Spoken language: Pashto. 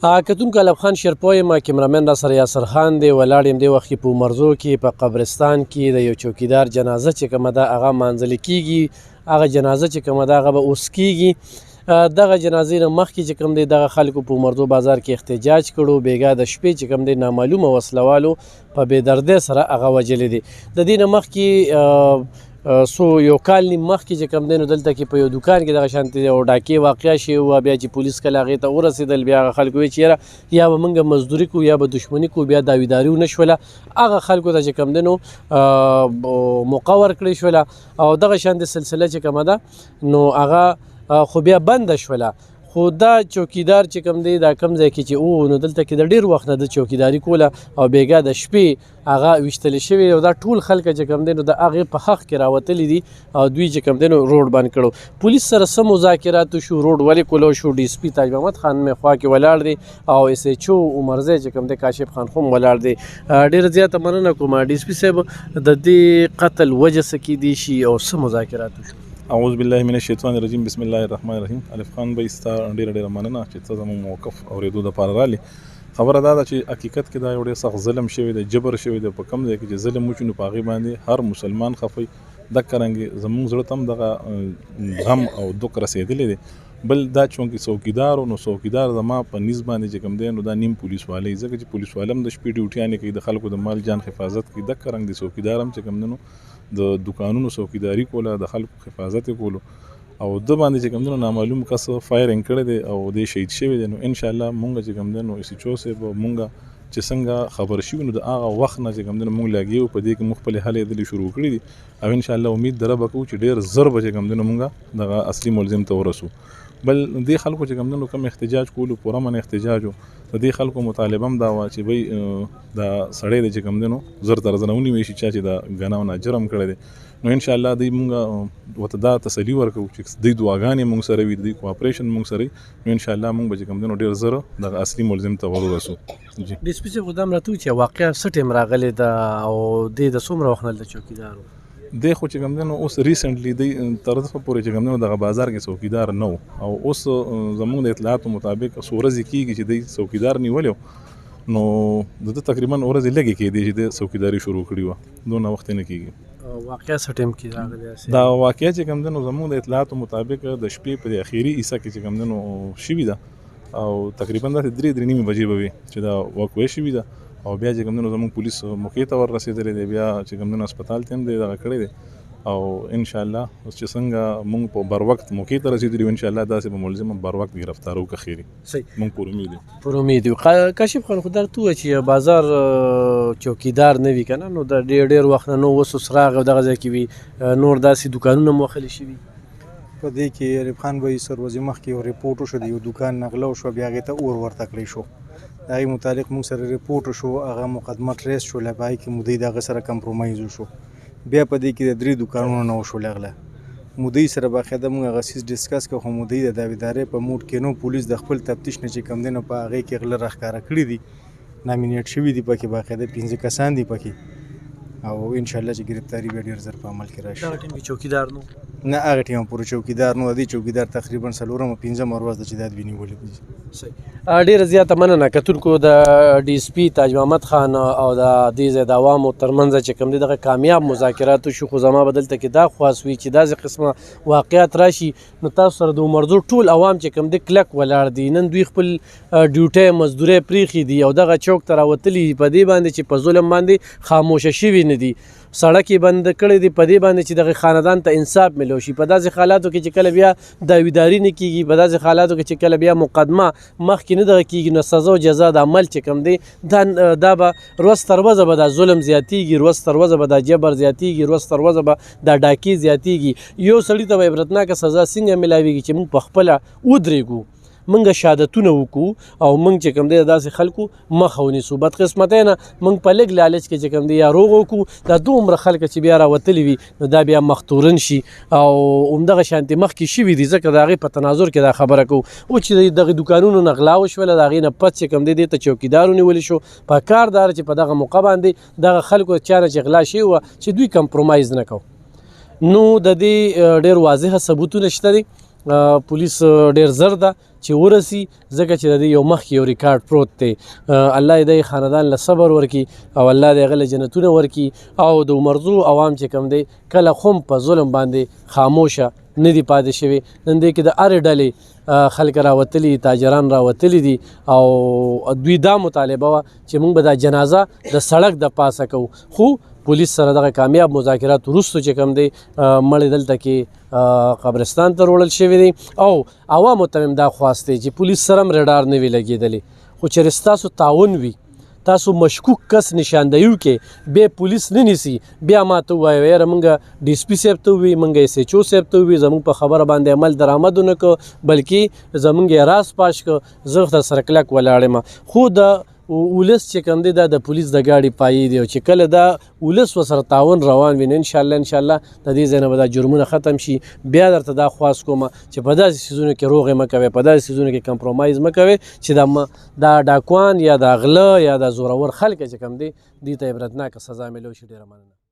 کتونکو علب خان شیرپوی ما کیمرامین را سره یاسر خان دی ولاړ یم دې وخت کې په عمرزو کې په قبرستان کې د یو چوکیدار جنازه چې کومه ده هغه مانځل کېږي. هغه جنازه چې کومه ده هغه به اوس کېږي. دغه جنازې نه مخکې چې کوم دی دغه خلکو په عمرزو بازار کې احتجاج کړو. بیګا د شپې چې کوم دی نامعلومه وسلوالو په بېدردۍ سره هغه وژلې دي. د دې نه مخکې یو کال نیم مخکې چې کوم دی نو دلته کې په یو دوکان کې دغه شانتې یو ډاکې واقع شوې وه. بیا چې پولیس کله هغې ته ورسېدل بیا هغه خلکو ویل چې یاره یا به موږ مزدوري کوو یا به دښمني کوو. بیا داویداري ونه شوله. هغه خلکو ته چې کوم دی نو موقع ورکړې شوله او دغه شانتې سلسله چې کومه ده نو هغه خو بیا بنده شوله. خو دا چوکیدار چې کوم دی دا کوم ځای کې چې نو دلته کې د ډېر وخت نه د چوکیداري کوله او بیګا د شپې هغه ویشتلی شوی او دا ټول خلک چې کوم دی نو د هغې په حق کې راوتلي دي او دوی چې کوم دی نو روډ بند کړو. پولیس سره څه مذاکرات شو، روډ ولې کولو شو. ډي اس پي تاج محمد خان مې خوا کې ولاړ دی او اس ایچ او عمرزی چې کوم دی کاشف خان خو ولاړ دی. ډېره زیاته مننه کوم ډي اس پي صاحب د دې قتل وجه څه کیدی شي او څه مذاکرات شو. اعوذ بالله من الشیطان الرجیم بسم الله الرحمن الرحیم. الف خان به ستا ډیره مننه چې ته زموږ موقف اورېدو دپاره رالې. خبره دا ده چې حقیقت کې دا یو ډېر سخت ظلم شوی دی، جبر شوی دی. په کوم ځای کې چې ظلم وشي نو په هغې باندې هر مسلمان خفوي. دقه رنګې زموږ زړه ته هم دغه غم او دک رسېدلی دی. بل دا چونکې څوکیدار و نو څوکیدار زما په نیز باندې چې کوم دی نو دا نیم پولیس والی، ځکه چې پولیس والا هم د شپې ډیوټیانې کوي، د خلکو د مال جان حفاظت کوي. دقه رنګ د څوکیدار هم چې کوم دی نو د دکانونو څوکیداري کوله، د خلکو حفاظت یې کولو او د باندې چې کوم دی نو نامعلوم کس فایرنګ کړی دی او دی شهید شوی دی. نو انشاءالله مونږ چې کوم دی نو اس ایچ او صاحب مونږ چې څنګه خبر شوي نو د هغه وخت نه چې کوم دی نو مونږ لګیو په دې کې مونږ خپلې هلې ځلې شروع کړي دي او انشاءالله امید د ربه کوو چې ډېر زر به چې کوم دی نو مونږ دغه اصلي ملزم ته ورسو. بل دې خلکو چې کوم دی نو کوم احتجاج کولو پوره من احتجاج و د دې خلکو مطالبه هم دا وه چې بی دا سړی دی چې کوم دی نو زر تر زره ونیوی شي چا چې دا ګناه نه جرم کړی دی. نو انشاءالله دوی مونږ ورته دا تسلي ورکوو چې دوی دعاګانې مونږ سره وي، دوی کوآپریشن مونږ سره وي. نو انشاءالله مونږ به چې کوم دی نو ډېر زر دغه اصلي ملزم ته ورورسو. جی ډي اس پي صاحب خو دا هم راته ووایي چې واقعه څه ټایم راغلی ده او دې د څومره وخت نه د چوکیدار و؟ دی خو چې کوم دی نو اوس ریسنټلی دی تر دغه پورې چې کوم دی نو دغه بازار کې څوکیدار نه و او اوس زموږ د اطلاعاتو مطابق څو ورځې کېږي چې دی څوکیدار نیولی و نو د ده تقریبا ورځې لږې کېدی چې د څوکیداري شروع کړې وه، دونه وخت نه کېږي. واقعه څه ټایم کې راغلی دا واقعه چې کوم دی نو زموږ د اطلاعاتو مطابق د شپې په د اخري حصه کې چې کوم دی نو شوي ده او تقریبا داسې درې نیمې بجې به وي چې دا واقعه شوي ده او بیا چې کوم دی نو زموږ پولیس موقع ته ور رسېدلی دی، بیا چې کوم دی نو هسپتال ته هم دی دغه کړی دی او انشاءالله اوس چې څنګه مونږ په بر وخت موقع ته رسېدلي یو انشاءالله داسې به ملزم بر وخت ګرفتارو که خیري مونږ پر امید یو. پر امید یو. کاشف خان خو درته ووایه چې بازار چوکیدار نه وي که نه نو د ډېر وخت نه نو اوس اوس راغی او دغه ځای کې وي نور داسې دوکانونه هم وهلي شوي. په دې کې عرب خان به سروزي مخکې یو ریپورټ وشو د یو دوکان نغله وشوه، بیا هغې ته اور ورته کړی شو. د هغې متعلق موږ سره ریپورټ وشو، هغه مقدمه ټریس شوله، په هغې کې مودی د هغه سره کمپرومایز وشو. بیا په دې کې د 3 دوکانونو نه وشولې غله. مودی سره باقاعده موږ هغه څیز ډسکس کړو، خو مودی د داویدارۍ په موډ کې نو پولیس د خپل تفتیش نه چې کوم دی نو په هغې کې غله راښکاره کړي دي، نامینیټ شوي دي پکې باقاعده 15 کسان دي پکې او انشاءالله چې ګرفتاري بیا ډېر زر په عمل کې راشي. دغه ټیم کې چوکیدار نو نه هغه ټیم پورې چوکیدار نو دی، چوکیدار تقریبا 4 او 5 ورځ د چې دا دوی نیولي دي. ډېره زیاته مننه کتونکو د ډي اس پي تاج محمد خان او د دې ځای د عوامو ترمنځ چې کوم دی دغه کامیاب مذاکرات وشو. خو زما به دلته کې دا خواست وي چې داسې قسمه واقعات راشي نو تاسو سره د عمرزو ټول عوام چې کوم دی کلک ولاړ دي. نن دوی خپل ډیوټۍ مزدورۍ پرېښي دي او دغه چوک ته راوتلي دي په دې باندې چې په ظلم باندې خاموشه شوي نه دي. سړک یې بند کړی دی په دې باندې چې دغه خاندان ته انصاف ملو شي. په داسې حالاتو کې چې کله بیا داویداري نه کېږي، په داسې حالاتو کې چې کله بیا مقدمه مخکې نه دغه کېږي نو سزا او جزا د عمل چې کوم دی دا به ورځ تر ورځه به دا ظلم زیاتېږي، ورځ تر ورځه به دا جبر زیاتېږي، ورځ تر ورځه به دا ډاکې زیاتېږي. یو سړي ته به عبرتناکه سزا څنګه میلاویږي چې موږ پخپله ودرېږو، موږ شهادتونه وکړو او موږ چې کوم دی داسې خلکو مخه ونیسو. بدقسمتۍ نه موږ په لږ لالچ کې چې کوم دی یا روغ وکړو، دا دومره خلک چې بیا راوتلي وي نو دا بیا مختورن شي او همدغه شانتې مخکې شوي دي. ځکه د هغې په تناظر کې دا خبره کوو او چې دغه دوکانونو نه غلا وشوله، د هغې نه پس چې کوم دی دې ته چوکیدار ونیولی شو. په کار دا چې په دغه موقع باندې دغه خلکو چا نه چې غلا شوي وه چې دوی کمپرومایز نه کوو. نو د دې ډېر واضحه ثبوتونه شته دي پولیس ډیر زر ده چې ورسی ځکه چې د دې یو مخکې یو ریکارډ پروت دی. الله دې خاندان له صبر ورکي او الله دې هغه له جنتونه ورکي او د عمرزو عوام چې کوم دی کله خو په ظلم باندې خاموشه نه دي پاتې شوي. نن دې کې د هرې ډلې خلک راوتلي تاجران راوتلي دي او دوی دا مطالبه وه چې موږ به دا جنازه د سړک د پاسه کوو. خو پولیس سره دغه کامیاب مذاکرات وروسته چې کوم دی مړی دلته کې قبرستان ته وړل شوي دي او عوامو ته هم دا خواست دی چې پولیس سره هم رډار نه وي لګېدلی خو چېرې ستاسو تعاون وي تاسو مشکوک کس نشاندهیو کې بیا پولیس نه نیسي بیا ماته ووایو یاره موږ ډي اس پي صاحب ته ووي موږ ایس ایچ او صاحب ته ووي زموږ په خبره باندې عمل درآمد ونه کړه بلکې زموږ یې راز پاش کړه زه در سره کلک ولاړ یم. خو د ولس چې کوم دی دا د پولیس د ګاډي پایې دی او چې کله دا ولس ورسره تعاون روان وي نو انشاءالله د دې ځای نه به دا جرمونه ختم شي. بیا درته دا خواست کومه چې په داسې څیزونو کې روغې مه کوئ په داسې څیزونو کې کمپرومایز مه کوئ چې دا ډاکوان یا دا غله یا دا زورور خلک چې کوم دی دې ته عبرتناکه سزا میلو شي. ډېره مننه.